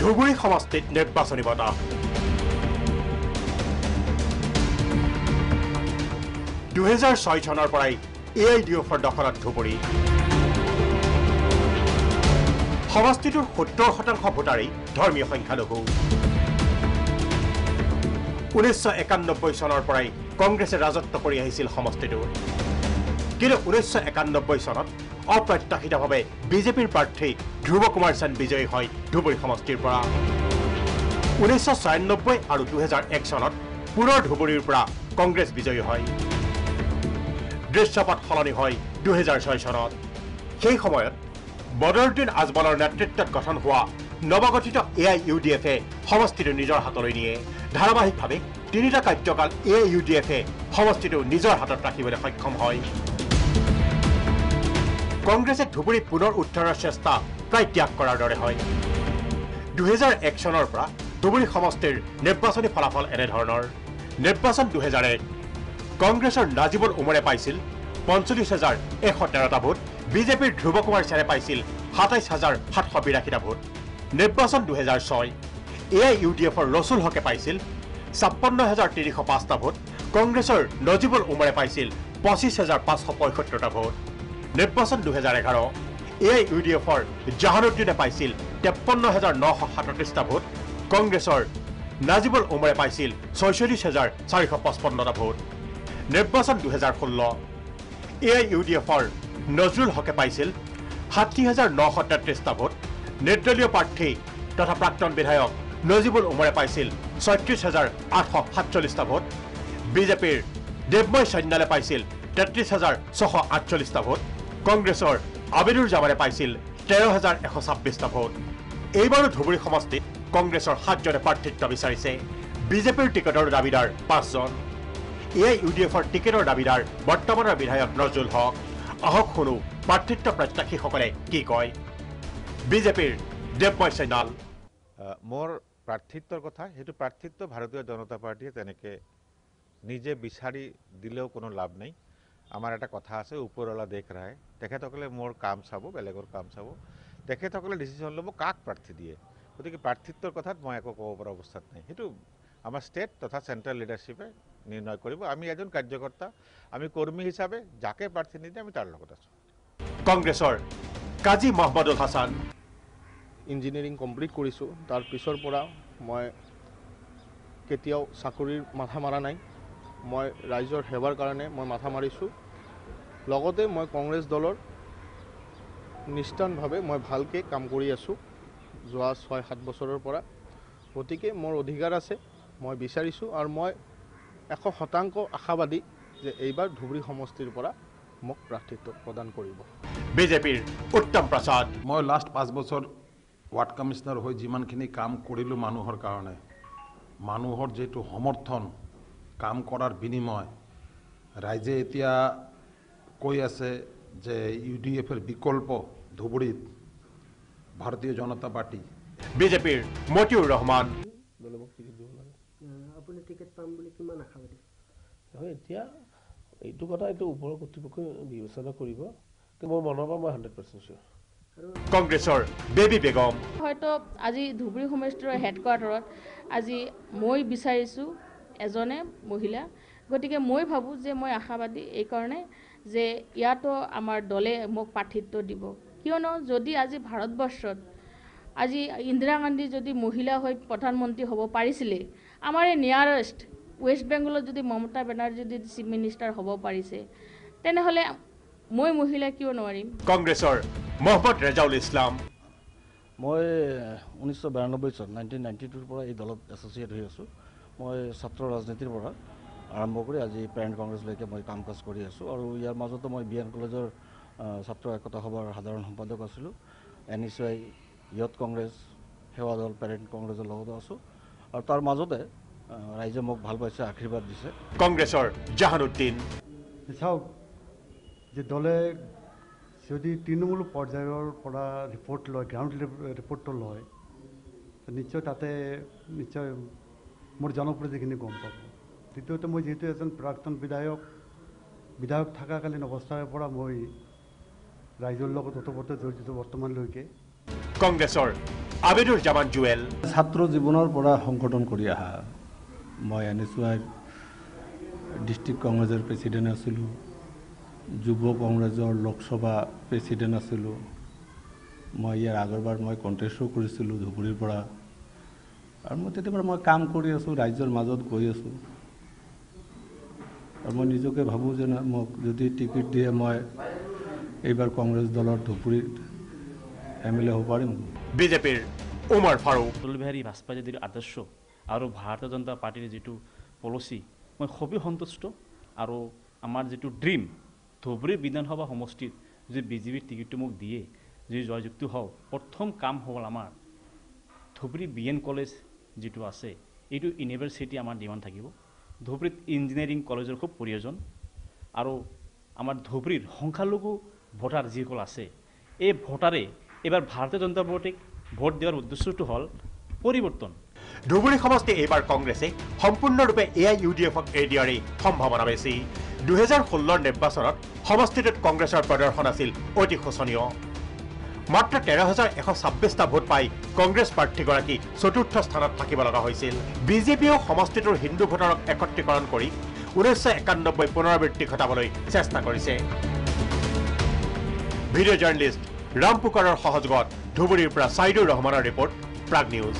ধুবুৰী সমষ্টিত নিৰ্বাচনী বতাহ। 2006 চনৰ পৰাই AIDFৰ দখলত ধুবুৰী। সমষ্টিটোৰ 70% ভোটাৰেই ধৰ্মীয় সংখ্যালঘু। 1991 চনৰ পৰাই কংগ্ৰেছে ৰাজত্ব কৰি আহিছিল সমষ্টিটোত। কিন্তু 1991 চনত অপ্ৰত্যাশিতভাৱে বিজেপিৰ প্ৰাৰ্থী ধ্ৰুৱ কুমাৰ সেন বিজয়ী হয় ধুবুৰী সমষ্টিৰ পৰা। 1996 আৰু 2001 চনত পুনৰ ধুবুৰীৰ পৰা কংগ্ৰেছ বিজয়ী হয়। দৃশ্যপট সলনি হয় 2006 চনত। সেই সময়ত বদৰুদ্দিন আজমলৰ নেতৃত্বত গঠন হোৱা নৱগঠিত AIUDFে সমষ্টিটো নিজৰ হাতলৈ নিয়ে। ধাৰাবাহিকভাৱে 3টা কাৰ্যকাল AIUDFে সমষ্টিটো নিজৰ হাতত ৰাখিবলৈ সক্ষম হয়। কংগ্ৰেছে ধুবুৰী পুনৰ উদ্ধাৰৰ চেষ্টা প্ৰায় ত্যাগ কৰাৰ দৰে হয়। 2001 চনৰ পৰা ধুবুৰী সমষ্টিৰ নিৰ্বাচনী ফলাফল এনেধৰণৰ। নিৰ্বাচন 2001 কংগ্ৰেছৰ নাজিবুল উমৰে পাইছিল 45,113টা ভোট, বিজেপিৰ ধ্ৰুৱ কুমাৰ সেনে পাইছিল 27,782টা ভোট। নিৰ্বাচন 2006 AIUDFৰ ৰছুল হকে পাইছিল 56,305টা ভোট, কংগ্ৰেছৰ নজিবুল উমৰে পাইছিল 25,575টা ভোট। নিৰ্বাচন 2011 AIUDFৰ জাহানুদ্দিনে পাইছিল 53,937টা ভোট, কংগ্ৰেছৰ নাজিবুল উমৰে পাইছিল 46,455টা ভোট। নিৰ্বাচন 2016 AIUDFৰ নজৰুল হকে পাইছিল 60,933টা ভোট, নিৰ্দলীয় প্ৰাৰ্থী তথা প্ৰাক্তন বিধায়ক নজিবুল উমৰে পাইছিল 36,847টা ভোট, বিজেপিৰ দেৱময় সন্যালে পাইছিল 33,648টা ভোট, কংগ্ৰেছৰ আবিদুৰ জামানে পাইছিল 13,126টা ভোট। এইবাৰো ধুবুৰী সমষ্টিত কংগ্ৰেছৰ 7জনে প্ৰাৰ্থিত্ব বিচাৰিছে। বিজেপিৰ টিকটৰ দাবীদাৰ 5জন। AIUDFৰ টিকটৰ দাবীদাৰ বৰ্তমানৰ বিধায়ক নজৰুল হক। আহক শুনো প্ৰাৰ্থিত্ব প্ৰত্যাশীসকলে কি কয়। বিজেপিৰ দেৱময় সন্যাল। মোৰ প্ৰাৰ্থিত্বৰ কথা, সেইটো প্ৰাৰ্থিত্ব ভাৰতীয় জনতা পাৰ্টীয়ে তেনেকৈ নিজে বিচাৰি দিলেও কোনো লাভ নাই। আমাৰ এটা কথা আছে, ওপৰৱালা দেখ ৰাহে। তেখেতসকলে মোৰ কাম চাব, বেলেগৰ কাম চাব, তেখেতসকলে ডিচিশ্যন ল'ব কাক প্ৰাৰ্থী দিয়ে। গতিকে প্ৰাৰ্থিত্বৰ কথাত মই একো ক'ব পৰা অৱস্থাত নাই। সেইটো আমাৰ ষ্টেট তথা চেণ্ট্ৰেল লিডাৰশ্বিপে নিৰ্ণয় কৰিব। আমি এজন কাৰ্যকৰ্তা, আমি কৰ্মী হিচাপে যাকে প্ৰাৰ্থী নিদিয়ে আমি তাৰ লগত আছোঁ। কংগ্ৰেছৰ কাজী মহম্মদুল হাছান। ইঞ্জিনিয়াৰিং কমপ্লিট কৰিছোঁ, তাৰ পিছৰ পৰা মই কেতিয়াও চাকৰিৰ মাথা মাৰা নাই। মই ৰাইজৰ সেৱাৰ কাৰণে মই মাথা মাৰিছোঁ। লগতে মই কংগ্ৰেছ দলৰ নিষ্ঠানভাৱে মই ভালকৈ কাম কৰি আছোঁ যোৱা 6-7 বছৰৰ পৰা। গতিকে মোৰ অধিকাৰ আছে, মই বিচাৰিছোঁ আৰু মই 100% আশাবাদী যে এইবাৰ ধুবুৰী সমষ্টিৰ পৰা মোক প্ৰাৰ্থিত্ব প্ৰদান কৰিব। বিজেপিৰ উত্তম প্ৰসাদ। মই লাষ্ট 5 বছৰ ৱাৰ্ড কমিশনাৰ হৈ যিমানখিনি কাম কৰিলোঁ মানুহৰ কাৰণে, মানুহৰ যিটো সমৰ্থন, কাম কৰাৰ বিনিময়, ৰাইজে এতিয়া কৈ আছে যে UDFৰ বিকল্প ধুবুৰীত ভাৰতীয় জনতা পাৰ্টি। বিজেপিৰ মতিউৰ ৰহমান। আপুনি টিকেট পাম বুলি কিমান আশাবাদী? এতিয়া এইটো কথা এইটো ওপৰৰ কৰ্তৃপক্ষই বিবেচনা কৰিব, কিন্তু মোৰ মনৰ পৰা মই 100% চিয়ৰ। কংগ্ৰেছৰ বেবী বেগম। হয়তো আজি ধুবুৰী সমষ্টিৰ হেডকোৱাৰ্টাৰত আজি মই বিচাৰিছোঁ এজনে মহিলা। গতিকে মই ভাবোঁ যে মই আশাবাদী এইকাৰণে যে ইয়াতো আমাৰ দলে মোক প্ৰাৰ্থিত্ব দিব। কিয়নো যদি আজি ভাৰতবৰ্ষত আজি ইন্দিৰা গান্ধী যদি মহিলা হৈ প্ৰধানমন্ত্ৰী হ'ব পাৰিছিলে, আমাৰ এই নিয়াৰেষ্ট ৱেষ্ট বেংগলত যদি মমতা বেনাৰ্জী যদি চিফ মিনিষ্টাৰ হ'ব পাৰিছে, তেনেহ'লে মই মহিলা কিয় নোৱাৰিম। কংগ্ৰেছৰ মহম্মদ ৰেজাউল ইছলাম। মই 1992 চন 1992ৰ পৰা এই দলত এছ'চিয়েট হৈ আছোঁ। মই ছাত্ৰ ৰাজনীতিৰ পৰা আৰম্ভ কৰি আজি পেৰেণ্ট কংগ্ৰেছলৈকে মই কাম কাজ কৰি আছোঁ আৰু ইয়াৰ মাজতো মই BN কলেজৰ ছাত্ৰ একতা সভাৰ সাধাৰণ সম্পাদক আছিলোঁ। NSY ইয়থ কংগ্ৰেছ, সেৱা দল, পেৰেণ্ট কংগ্ৰেছৰ লগতো আছোঁ আৰু তাৰ মাজতে ৰাইজে মোক ভাল পাইছে, আশীৰ্বাদ দিছে। কংগ্ৰেছৰ জাহানুদ্দিন। চাওক, যে দলে যদি তৃণমূল পৰ্যায়ৰ পৰা ৰিপৰ্ট লয়, গ্ৰাউণ্ড ৰিপৰ্টটো লয়, নিশ্চয় তাতে নিশ্চয় মোৰ জনপ্ৰতিনিধিখিনি গম পাব। দ্বিতীয়তে মই যিহেতু এজন প্ৰাক্তন বিধায়ক থাকাকালীন অৱস্থাৰ পৰা মই ৰাইজৰ লগত ওতঃপ্ৰোত জড়িত বৰ্তমানলৈকে। কংগ্ৰেছৰ আবেদুৰ জামান জুৱেল। ছাত্ৰ জীৱনৰ পৰা সংগঠন কৰি অহা মই NSY ডিষ্ট্ৰিক্ট কংগ্ৰেছৰ প্ৰেছিডেণ্ট আছিলোঁ, যুৱ কংগ্ৰেছৰ লোকসভা প্ৰেছিডেণ্ট আছিলোঁ। মই ইয়াৰ আগৰবাৰ মই কণ্টেষ্টো কৰিছিলোঁ ধুবুৰীৰ পৰা, আৰু মই তেতিয়াৰ পৰা মই কাম কৰি আছোঁ, ৰাজ্যৰ মাজত গৈ আছোঁ। আৰু মই নিজকে ভাবোঁ যে মোক যদি টিকেট দিয়ে মই এইবাৰ কংগ্ৰেছ দলৰ ধুবুৰীত MLA হ'ব পাৰিম। বিজেপিৰ উমৰ ফাৰুক। অটল বিহাৰী বাজপেয়ীৰ যিটো আদৰ্শ আৰু ভাৰতীয় জনতা পাৰ্টিৰ যিটো পলিচি মই খুবেই সন্তুষ্ট। আৰু আমাৰ যিটো ড্ৰিম ধুবুৰী বিধানসভা সমষ্টিত যদি বিজেপিৰ টিকেটটো মোক দিয়ে যদি জয়যুক্ত হওঁ, প্ৰথম কাম হ'ল আমাৰ ধুবুৰী BN কলেজ যিটো আছে এইটো ইউনিভাৰ্চিটি আমাৰ ডিমাণ্ড থাকিব। ধুবুৰীত ইঞ্জিনিয়াৰিং কলেজৰ খুব প্ৰয়োজন। আৰু আমাৰ ধুবুৰীৰ সংখ্যালঘু ভোটাৰ যিসকল আছে এই ভোটাৰে এবাৰ ভাৰতীয় জনতা পাৰ্টিক ভোট দিয়াৰ উদ্দেশ্যটো হ'ল পৰিৱৰ্তন। ধুবুৰী সমষ্টি এইবাৰ কংগ্ৰেছে সম্পূৰ্ণৰূপে AIUDFক এৰি দিয়াৰেই সম্ভাৱনা বেছি। 2016 নিৰ্বাচনত সমষ্টিটোত কংগ্ৰেছৰ প্ৰদৰ্শন আছিল অতি শোচনীয়। মাত্ৰ 13,126টা ভোট পাই কংগ্ৰেছ প্ৰাৰ্থীগৰাকী চতুৰ্থ স্থানত থাকিব লগা হৈছিল। বিজেপিয়েও সমষ্টিটোৰ হিন্দু ভোটাৰক একত্ৰীকৰণ কৰি 1991 পুনৰাবৃত্তি ঘটাবলৈ চেষ্টা কৰিছে। ভিডিঅ' জাৰ্নেলিষ্ট ৰাম পুকাৰৰ সহযোগত ধুবুৰীৰ পৰা ছাইদুৰ ৰহমানৰ ৰিপৰ্ট, প্ৰাগ নিউজ।